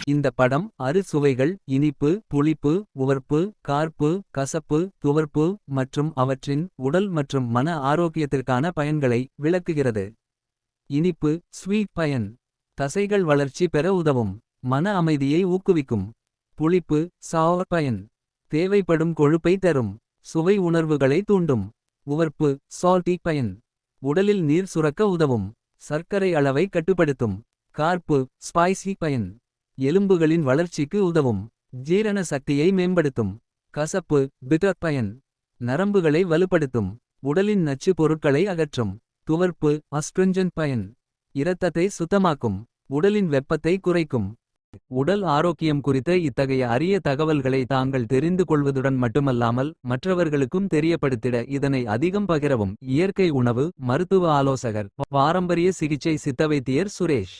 இந்த படம் சுவைகள் இனிப்பு, புளிப்பு, உவர்ப்பு, கார்ப்பு, கசப்பு, துவர்ப்பு மற்றும் அவற்றின் உடல் மற்றும் மன ஆரோக்கியத்திற்கான பயன்களை விளக்குகிறது. இனிப்பு ஸ்வீட் பயன்: தசைகள் வளர்ச்சி பெற உதவும். மன அமைதியை ஊக்குவிக்கும். புளிப்பு சாவர் பயன்: தேவைப்படும் கொழுப்பை தரும். சுவை உணர்வுகளை தூண்டும். உவர்ப்பு சால்டி பயன்: உடலில் நீர் சுரக்க உதவும். சர்க்கரை அளவை கட்டுப்படுத்தும். கார்ப்பு ஸ்பைசி பயன்: எலும்புகளின் வளர்ச்சிக்கு உதவும். ஜீரண சக்தியை மேம்படுத்தும். கசப்பு பிட்டர் பயன்: நரம்புகளை வலுப்படுத்தும். உடலின் நச்சு பொருட்களை அகற்றும். துவர்ப்பு அஸ்ட்ரிஞ்சன்ட் பயன்: இரத்தத்தை சுத்தமாக்கும். உடலின் வெப்பத்தை குறைக்கும். உடல் ஆரோக்கியம் குறித்த இத்தகைய அரிய தகவல்களை தாங்கள் தெரிந்து கொள்வதுடன் மட்டுமல்லாமல் மற்றவர்களுக்கும் தெரியப்படுத்திட இதனை அதிகம் பகிரவும். இயற்கை உணவு மருத்துவ ஆலோசகர், பாரம்பரிய சிகிச்சை சித்தவைத்தியர் சுரேஷ்.